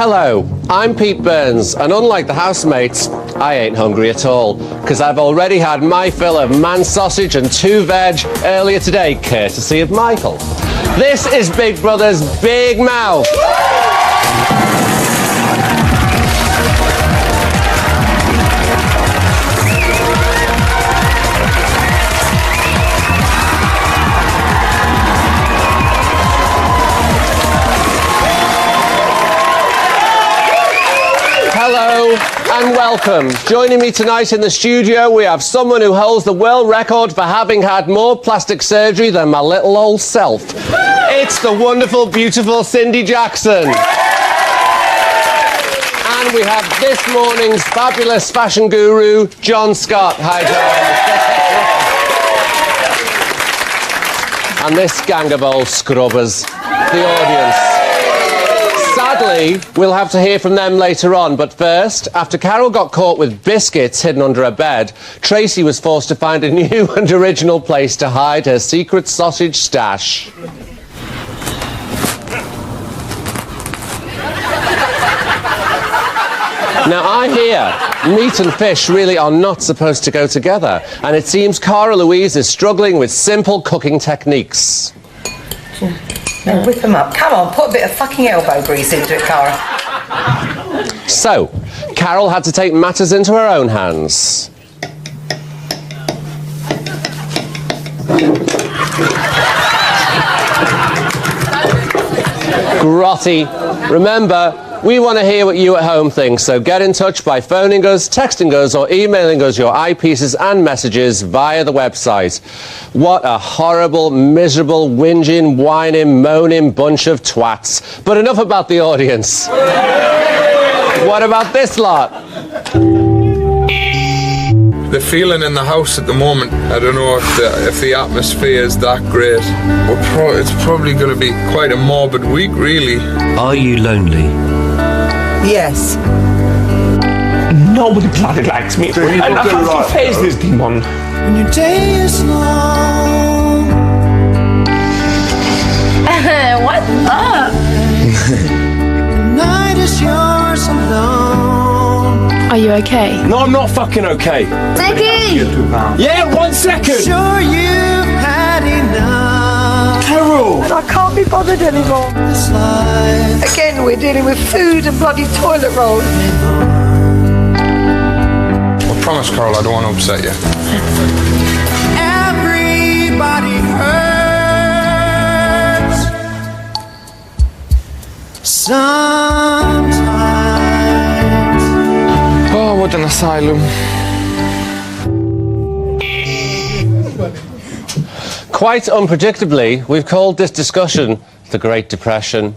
Hello, I'm Pete Burns, and unlike the housemates, I ain't hungry at all, because I've already had my fill of man sausage and 2 veg earlier today, courtesy of Michael. This is Big Brother's Big Mouth. Hello and welcome. Joining me tonight in the studio, we have someone who holds the world record for having had more plastic surgery than my little old self. It's the wonderful, beautiful Cindy Jackson. And we have this morning's fabulous fashion guru, John Scott. Hi, John. And this gang of old scrubbers, the audience. Sadly, we'll have to hear from them later on, but first, after Carol got caught with biscuits hidden under her bed, Tracy was forced to find a new and original place to hide her secret sausage stash. Now, I hear meat and fish really are not supposed to go together, and it seems Cara Louise is struggling with simple cooking techniques. No, whip them up. Come on, put a bit of fucking elbow grease into it, Cara. So, Carol had to take matters into her own hands. Grotty. Remember, we want to hear what you at home think, so get in touch by phoning us, texting us, or emailing us your eyepieces and messages via the website. What a horrible, miserable, whinging, whining, moaning bunch of twats. But enough about the audience. What about this lot? The feeling in the house at the moment, I don't know if the atmosphere is that great. It's probably going to be quite a morbid week, really. Are you lonely? Yes. Nobody bloody likes me. And I have to face this demon. When your day is long. What's up? The night is yours alone. Are you okay? No, I'm not fucking okay. Becky! Yeah, 1 second. Sure you've had enough. Carol! I can't be bothered anymore. This life. Again, we're dealing with food and bloody toilet rolls. I promise, Carl, I don't want to upset you. Everybody hurts. Sometimes. Oh, what an asylum. Quite unpredictably, we've called this discussion the Great Depression.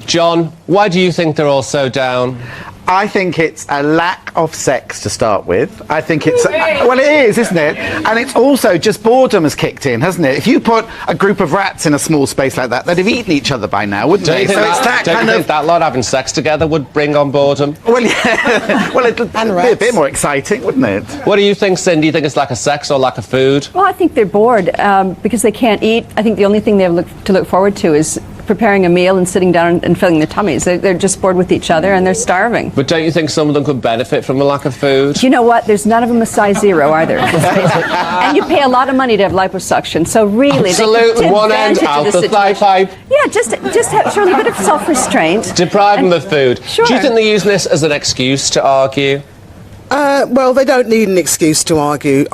John, why do you think they're all so down? I think it's a lack of sex to start with. I think it's... well, it is, isn't it? And it's also just boredom has kicked in, hasn't it? If you put a group of rats in a small space like that, they'd have eaten each other by now, wouldn't they? So it's that kind of... that lot having sex together would bring on boredom? Well, yeah. Well, it'd be a bit more exciting, wouldn't it? What do you think, Cindy? Do you think it's lack of sex or lack of food? Well, I think they're bored because they can't eat. I think the only thing they have to look forward to is preparing a meal and sitting down and filling their tummies. They're just bored with each other and they're starving. But don't you think some of them could benefit from a lack of food? You know what? There's none of them a size 0 either. And you pay a lot of money to have liposuction. So really, absolute they one end out the thigh pipe. Yeah, just have show a little bit of self-restraint. Deprive them of food. Sure. Do you think they're using this as an excuse to argue? Well, they don't need an excuse to argue.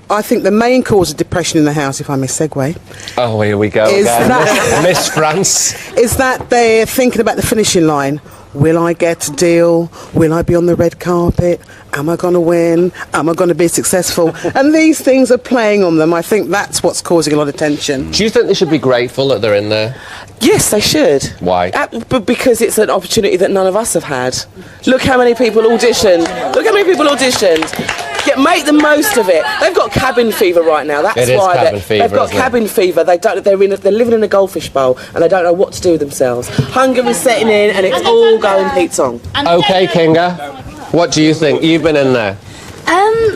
I think the main cause of depression in the house, if I may segue... Oh, here we go again. Miss France. Is that they're thinking about the finishing line. Will I get a deal? Will I be on the red carpet? Am I going to win? Am I going to be successful? And these things are playing on them. I think that's what's causing a lot of tension. Do you think they should be grateful that they're in there? Yes, they should. Why? But because it's an opportunity that none of us have had. Look how many people auditioned. Look how many people auditioned. Make the most of it. They've got cabin fever right now. That's why they've got cabin fever. They're living in a goldfish bowl and they don't know what to do with themselves. Hunger is setting in and it's all going Pete's on. Okay, Kinga. What do you think? You've been in there.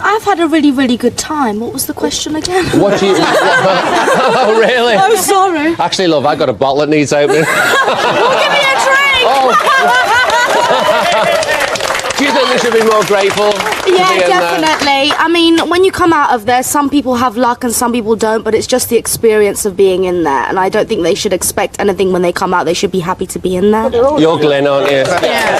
I've had a really, really good time. What was the question again? What do you... Oh, really? I'm sorry. Actually, love, I got a bottle that needs opening. Well, give me a drink! Oh. Do you think we should be more grateful? Yeah, definitely. I mean, when you come out of there, some people have luck and some people don't, but it's just the experience of being in there. And I don't think they should expect anything when they come out. They should be happy to be in there. You're Glyn, aren't you? Yeah.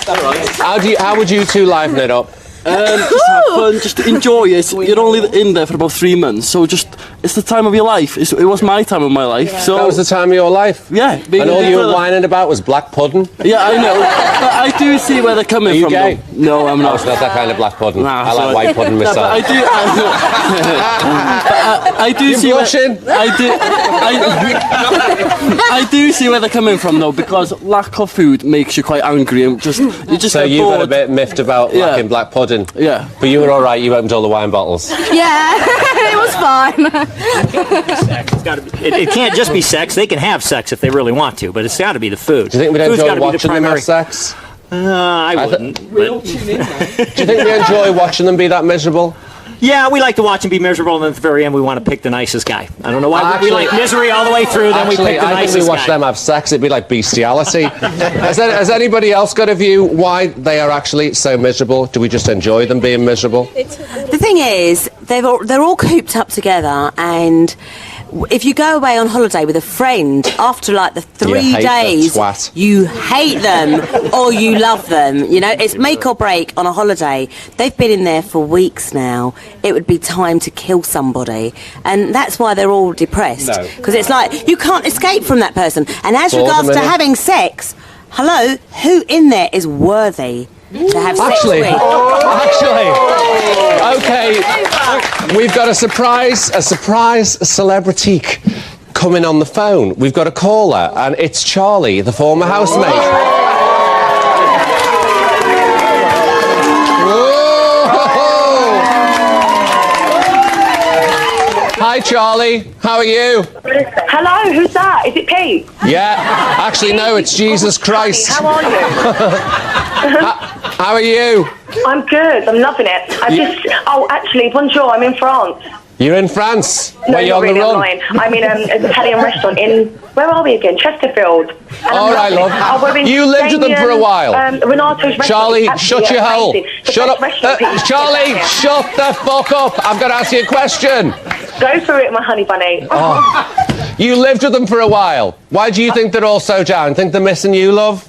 How would you two liven it up? Just have fun, just enjoy it. You're only in there for about 3 months, so it's the time of your life. It was my time of my life. Yeah. So that was the time of your life? Yeah. And all you were whining about was black pudding? Yeah, I know. But I do see where they're coming from. Are you gay? No, I'm not. No, it's not that kind of black pudding. Nah, I like white pudding myself. I do see blushing? I do see where they're coming from, though, because lack of food makes you quite angry and you just so get you bored. got a bit miffed about lacking black pudding? Yeah. But you were all right. You opened all the wine bottles. Yeah, it was fine. It can't just be sex. They can have sex if they really want to, but it's got to be the food. Do you think we'd Food's enjoy gotta be the watching them have sex? I wouldn't. Do you think we enjoy watching them be that miserable? Yeah, we like to watch them be miserable, and then at the very end, we want to pick the nicest guy. I don't know why we like misery all the way through, then we pick the nicest guy. I think we watch them have sex, it'd be like bestiality. Has anybody else got a view why they are actually so miserable? Do we just enjoy them being miserable? The thing is, they're all cooped up together, and if you go away on holiday with a friend, after like the 3 days, you hate them or you love them. You know, it's make or break on a holiday. They've been in there for weeks now. It would be time to kill somebody. And that's why they're all depressed. Because it's like, you can't escape from that person. And as regards to having sex, hello, who in there is worthy to have sex with? Actually, okay, we've got a surprise celebrity coming on the phone. We've got a caller, and it's Charlie, the former housemate. Hi, Charlie. How are you? Hello, who's that? Is it Pete? Yeah. Actually, no, it's Jesus Christ. How are you? How are you? I'm good. I'm loving it. Actually, bonjour. I'm in France. You're in France? No, Where you not on really. the run? I'm lying. I'm in an Italian restaurant in, where are we again? Chesterfield. All right, love. You lived with them for a while. Renato's restaurant. Charlie, shut your hole. Shut up. Charlie, shut the fuck up. I've got to ask you a question. Go through it, my honey bunny. Oh. You lived with them for a while. Why do you think they're all so down? Think they're missing you, love?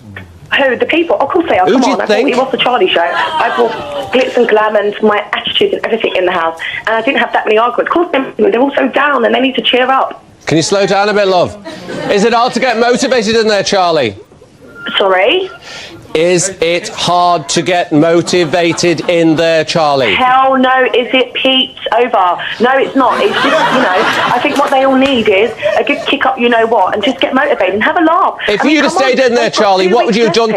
Who? The people? Of course they are. Who Come do you on, think? It was the Charlie show. I brought glitz and glam and my attitude and everything in the house. And I didn't have that many arguments. Of course they're all so down and they need to cheer up. Can you slow down a bit, love? Is it hard to get motivated in there, Charlie? Sorry? Is it hard to get motivated in there, Charlie? Hell no, is it, Pete? Over. No, it's not. It's just, I think what they all need is a good kick up, you know what, and just get motivated and have a laugh. If you'd have stayed in there, Charlie, what would you have done?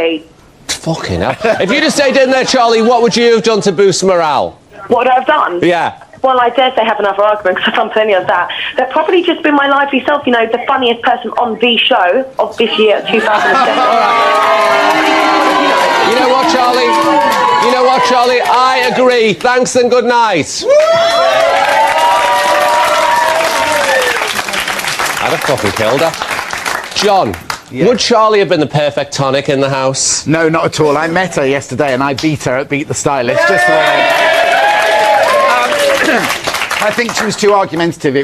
Fucking hell. If you'd have stayed in there, Charlie, what would you have done to boost morale? What would I have done? Yeah. Well, I dare say have another argument because I've done plenty of that. They've probably just been my lively self, the funniest person on the show of this year, 2007. You know what, Charlie? I agree. Thanks and good night. I'd have fucking killed her. John, would Charlie have been the perfect tonic in the house? No, not at all. I met her yesterday and I beat her at Beat the Stylist. Just the way. I think she was too argumentative.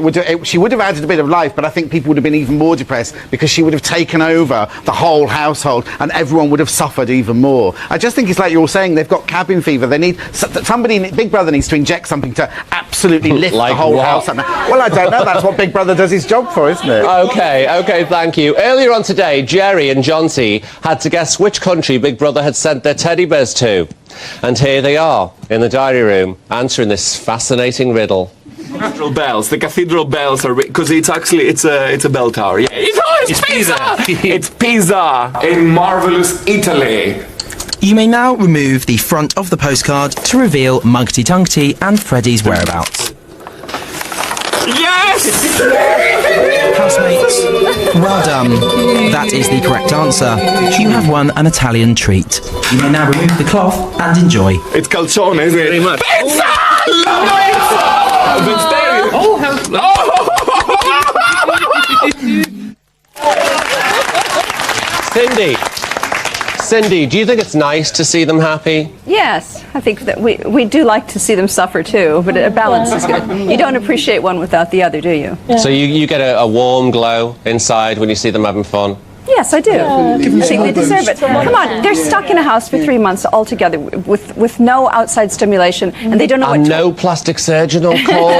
She would have added a bit of life, but I think people would have been even more depressed because she would have taken over the whole household and everyone would have suffered even more. I just think it's like you're saying, they've got cabin fever. They need somebody. Big Brother needs to inject something to absolutely lift Like the whole what? house up. Well, I don't know. That's what Big Brother does his job for, isn't it? Okay, thank you. Earlier on today, Jerry and John T had to guess which country Big Brother had sent their teddy bears to. And here they are, in the diary room, answering this fascinating riddle. Cathedral bells. The cathedral bells are because it's a bell tower. Yeah. It's Pisa. It's Pisa in marvelous Italy. You may now remove the front of the postcard to reveal Muggty Tunkty and Freddy's whereabouts. Yes! Housemates, well done. That is the correct answer. You have won an Italian treat. You may now remove the cloth and enjoy. It's calzone, isn't it? Very much. Pizza! Love vegetarian. Cindy, do you think it's nice to see them happy? Yes, I think that we do like to see them suffer too, but a balance is good. You don't appreciate one without the other, do you? So you get a warm glow inside when you see them having fun? Yes, I do. I think they deserve it. Come on, they're stuck in a house for 3 months altogether with no outside stimulation, and they don't know what to... no plastic surgeon on call?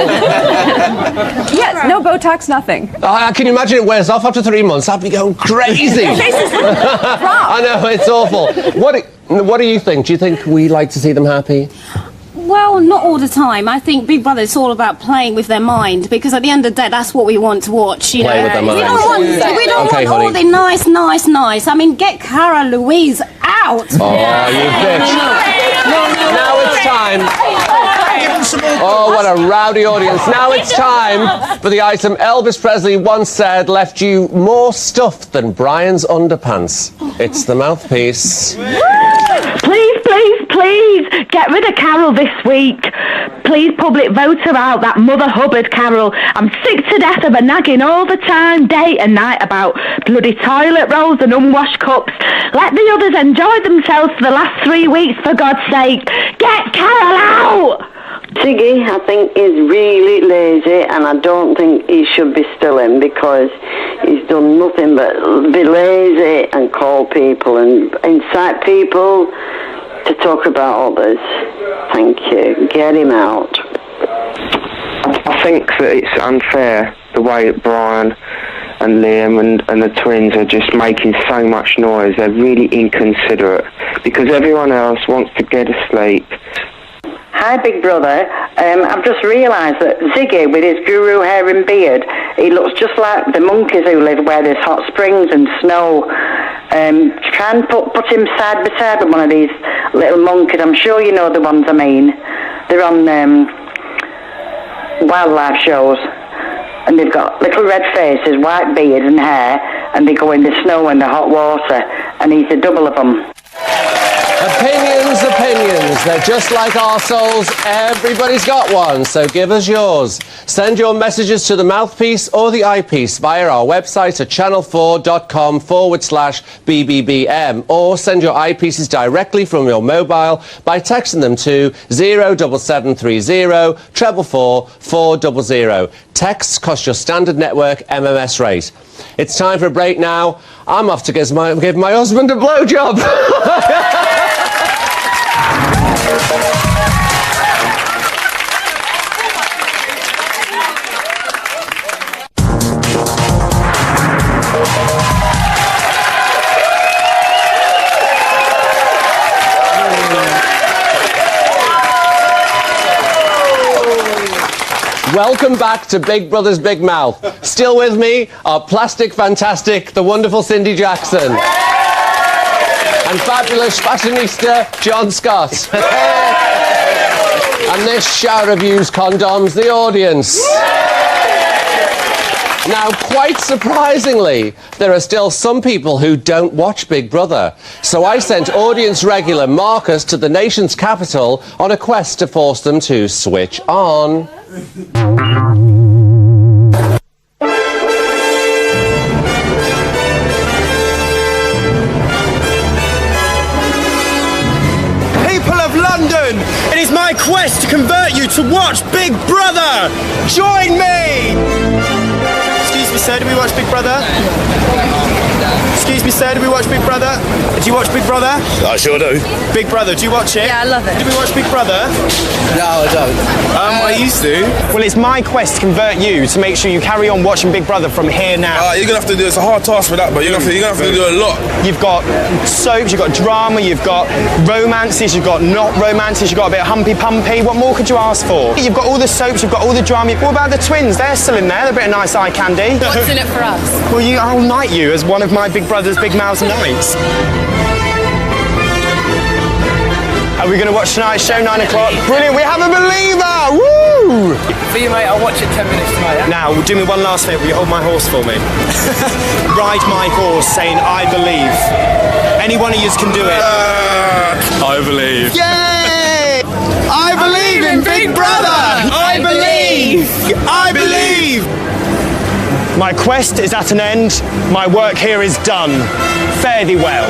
Yes, no Botox, nothing. Can you imagine it wears off after 3 months? I'd be going crazy. I know, it's awful. What do you think? Do you think we like to see them happy? Well, not all the time. I think Big Brother is all about playing with their mind, because at the end of the day, that's what we want to watch. You Play know, with their mind. we don't want all the nice. I mean, get Cara Louise out. Oh, you bitch! Now it's time. Oh, what a rowdy audience! Now it's time for the item Elvis Presley once said left you more stuffed than Brian's underpants. It's the mouthpiece. Please, get rid of Carol this week. Please public vote her out, that Mother Hubbard Carol. I'm sick to death of her nagging all the time, day and night, about bloody toilet rolls and unwashed cups. Let the others enjoy themselves for the last 3 weeks, for God's sake. Get Carol out! Ziggy, I think, is really lazy, and I don't think he should be still in, because he's done nothing but be lazy and call people and incite people to talk about others. Thank you. Get him out. I think that it's unfair the way that Brian and Liam and the twins are just making so much noise. They're really inconsiderate, because everyone else wants to get asleep. Hi, Big Brother. I've just realised that Ziggy, with his guru hair and beard, he looks just like the monkeys who live where there's hot springs and snow. Try and put him side by side with one of these little monkeys. I'm sure you know the ones I mean. They're on wildlife shows, and they've got little red faces, white beard and hair, and they go in the snow and the hot water, and he's a double of them. Opinions. They're just like our souls. Everybody's got one, so give us yours. Send your messages to the mouthpiece or the eyepiece via our website at channel4.com/BBBM, or send your eyepieces directly from your mobile by texting them to 07730 444 400. Texts cost your standard network MMS rate. It's time for a break now. I'm off to give my husband a blowjob. Welcome back to Big Brother's Big Mouth. Still with me are plastic fantastic, the wonderful Cindy Jackson, and fabulous fashionista John Scott. And this shower of used condoms, the audience. Now, quite surprisingly, there are still some people who don't watch Big Brother. So I sent audience regular Marcus to the nation's capital on a quest to force them to switch on. People of London, it is my quest to convert you to watch Big Brother. Join me! Excuse me, sir, do we watch Big Brother? Excuse me, sir, do we watch Big Brother? Do you watch Big Brother? I sure do. Big Brother, do you watch it? Yeah, I love it. Do we watch Big Brother? No, I don't. I used to. Well, it's my quest to convert you to make sure you carry on watching Big Brother from here now. You're gonna have to do. It's a hard task for that, but you're gonna have to do a lot. You've got soaps, you've got drama, you've got romances, you've got not romances, you've got a bit of humpy pumpy. What more could you ask for? You've got all the soaps, you've got all the drama. What about the twins? They're still in there. They're a bit of nice eye candy. What's in it for us? Well, I'll knight you as one of my Big Brother's Big Mouths nights. Are we going to watch tonight's show, 9 o'clock? Brilliant, we have a believer! Woo! For you, mate, I'll watch it 10 minutes tonight. Yeah? Now, do me one last favour, will you hold my horse for me? Ride my horse saying, I believe. Any one of you can do it. I believe. Yay! I believe in Big Brother! I believe! I believe! My quest is at an end. My work here is done. Fare thee well.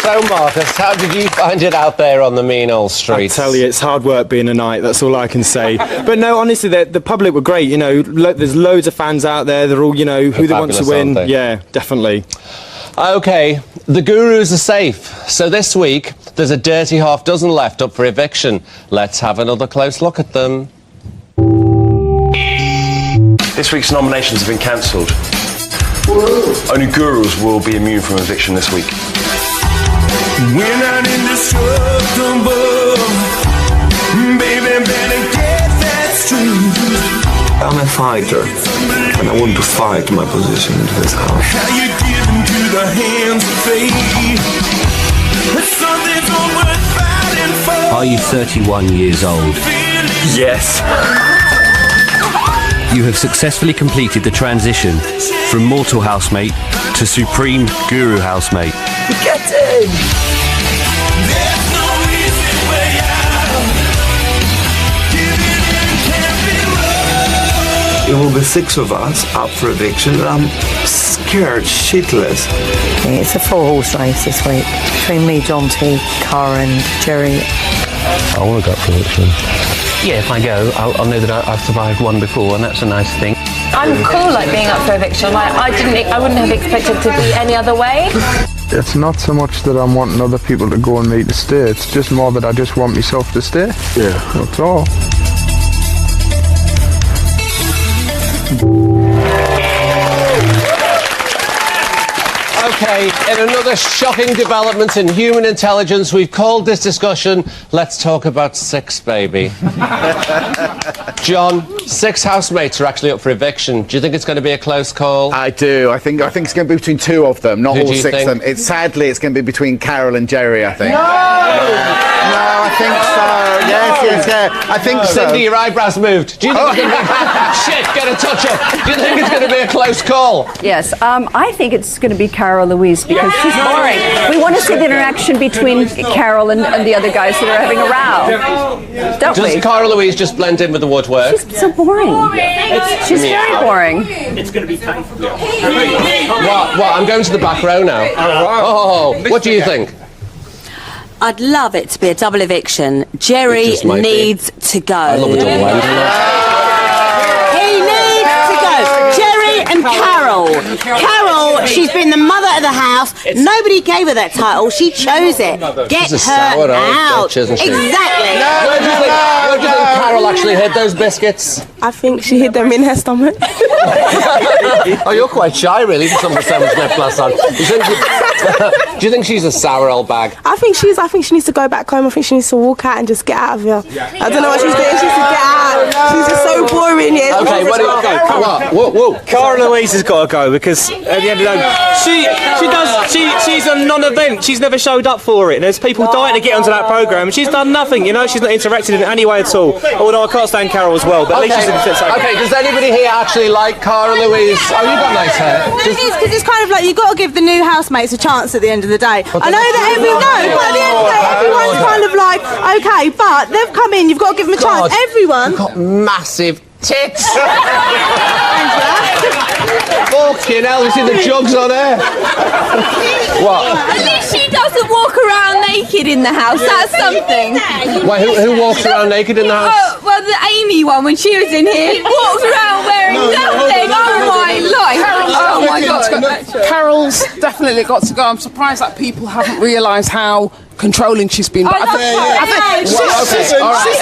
So, Marcus, how did you find it out there on the mean old streets? I tell you, it's hard work being a knight, that's all I can say. But no, honestly, the public were great, you know, there's loads of fans out there, they're all, you know, who they want to win. Yeah, definitely. OK, the Gurus are safe. So this week, there's a dirty half dozen left up for eviction. Let's have another close look at them. This week's nominations have been cancelled. Only Gurus will be immune from eviction this week. We're not indestructible. Baby, better get that straight. I'm a fighter, and I want to fight my position into this house. How you give into the hands of fate. Something's all worth fighting for. Are you 31 years old? Yes. You have successfully completed the transition from mortal housemate to supreme guru housemate. Get in! There's no easy way out. Giving in can't be wrong. There will be 6 of us up for eviction, and I'm scared shitless. It's a 4-horse race this week between me, Jonty, Cara and Jerry. I want to go for eviction. Yeah, if I go, I'll know that I've survived one before, and that's a nice thing. I'm cool, like, being up for eviction. Like, I wouldn't have expected to be any other way. It's not so much that I'm wanting other people to go and me to stay, it's just more that I just want myself to stay. Yeah. That's all. OK, in another shocking development in human intelligence, we've called this discussion, Let's Talk About 6, baby. John, 6 housemates are actually up for eviction. Do you think it's going to be a close call? I do. I think it's going to be between 2 of them, not Who all do you 6 think? of them. Sadly, it's going to be between Carol and Jerry, I think. No! No, I think so. Yes, I think so. Cindy, your eyebrows moved. Do you think it's going to be... Shit, get a touch up. Do you think it's going to be a close call? Yes, I think it's going to be Cara Louise because she's boring. We want to see the interaction between Carol and the other guys that are having a row. Don't Does we? Cara Louise just blend in with the woodwork? She's so boring. She's very boring. It's going to be painful. What? I'm going to the back row now. Oh, what do you think? I'd love it to be a double eviction. Jerry needs to go. I love a double end. He needs to go. Jerry and Carol. Carol, she's been the mother of the house. Nobody gave her that title. She chose it. Get She's a her sour old out. bitch, isn't she? Exactly. Where do you think Carol actually hid those biscuits? I think she hid them in her stomach. Oh, you're quite shy, really, for someone with so much lip gloss on. Do you think she's a sour old bag? I think she needs to go back home. I think she needs to walk out and just get out of here. I don't know what she's doing. She needs to get out. She's just so boring here. Okay, what do you go? Come on. Whoa. Cara Louise has got to go because at the end of the day, she's a non-event. She's never showed up for it. And there's people dying to get onto that programme. She's done nothing. You know, she's not interacted in any way at all. Although I can't stand Carol as well. But at least she's Okay, does anybody here actually like Cara Louise? Oh, you've got nice hair. No, it is because it's kind of like you've got to give the new housemates a chance at the end of the day. I know that but at the end of the day, everyone's kind of like, okay, but they've come in, you've got to give them a chance. Everyone. You've got massive tits. Fucking hell, you see the jugs on her? What? At least she doesn't walk around naked in the house. That's something. Wait, who walks around naked in the house? Oh, well, the Amy one, when she was in here, walked around wearing nothing. Oh, my life. Oh, my God. Carol's definitely got to go. I'm surprised that people haven't realised how controlling she's been. But All right,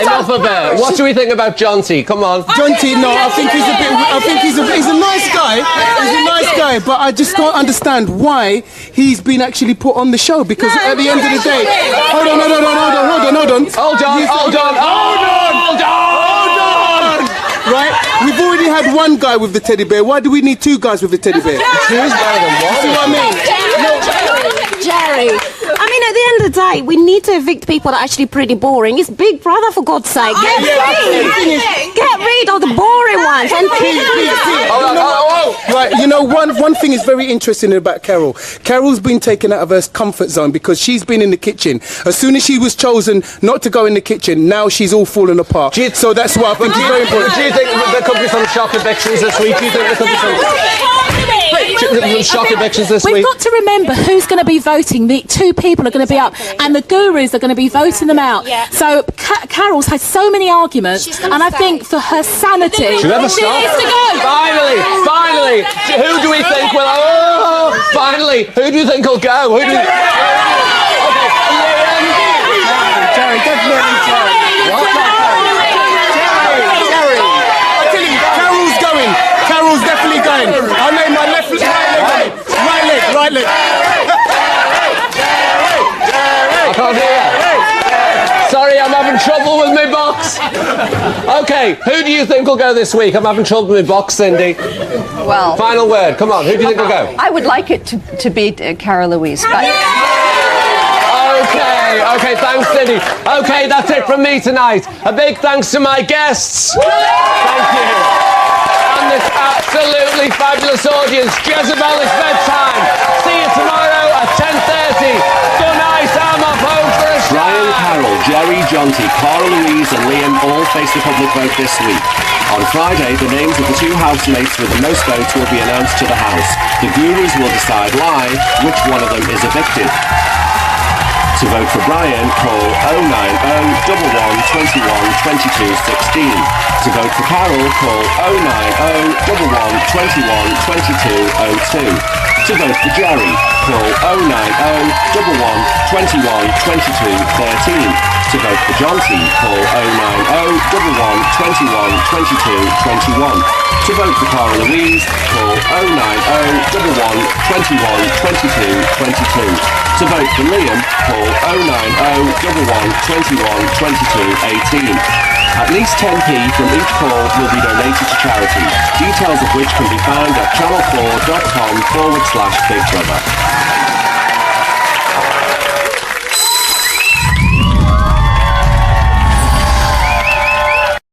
enough of it. What do we think about Jonty? Come on. Jonty, no, I think he's a bit. I think he's a nice guy. He's a nice guy, but I just can't understand why he's been actually put on the show. Because at the end of the day, hold on. Right, we've already had one guy with the teddy bear. Why do we need two guys with the teddy bear? Who's better than one? See what I mean? Jerry. I mean, at the end of the day, we need to evict people that are actually pretty boring. It's Big Brother, for God's sake. Get rid of the boring ones. And Right, you know, one thing is very interesting about Carol. Carol's been taken out of her comfort zone because she's been in the kitchen. As soon as she was chosen not to go in the kitchen, now she's all falling apart. So that's why I think it's very important. Do you think there could be some shock evictions this week? Do you think there could be some... shock evictions this We've week. got to remember who's going to be voting. The two people are going to be up, and the gurus are going to be voting them out. Yeah. So Carol's had so many arguments, and I think for her sanity, Should we ever she stop? needs to go. Finally, who do we think will? Oh, finally, who do you think will go? Who do you? Jerry, definitely Jerry. Jerry. I tell you, Carol's going. Carol's definitely going. I made my right leg. I can't hear you. Sorry, I'm having trouble with my box. Okay, who do you think will go this week? I'm having trouble with my box, Cindy. Well, final word. Come on, who do you think will go? I would like it to beat Cara Louise, but... Okay, thanks, Cindy. Okay, that's it from me tonight. A big thanks to my guests. Thank you. And this absolutely fabulous audience. Jezebel, it's bedtime. See you tomorrow at 10:30. Good night, I'm off home for a shower. Brian, Carol, Jerry, Jonty, Cara Louise and Liam all face the public vote this week. On Friday, the names of the two housemates with the most votes will be announced to the House. The gurus will decide live which one of them is evicted. To vote for Brian, call 090 11 21 22 16. To vote for Carol, call 090 11 21 22 02. To vote for Jerry, call 090 11 21 22 13. To vote for Jonty, call 090 11 21 22 21. To vote for Cara Louise, call 090 11 21 22 22. To vote for Liam, call 090 11 21 22 18. At least 10p from each call will be donated to charity, details of which can be found at channel4.com/Big Brother.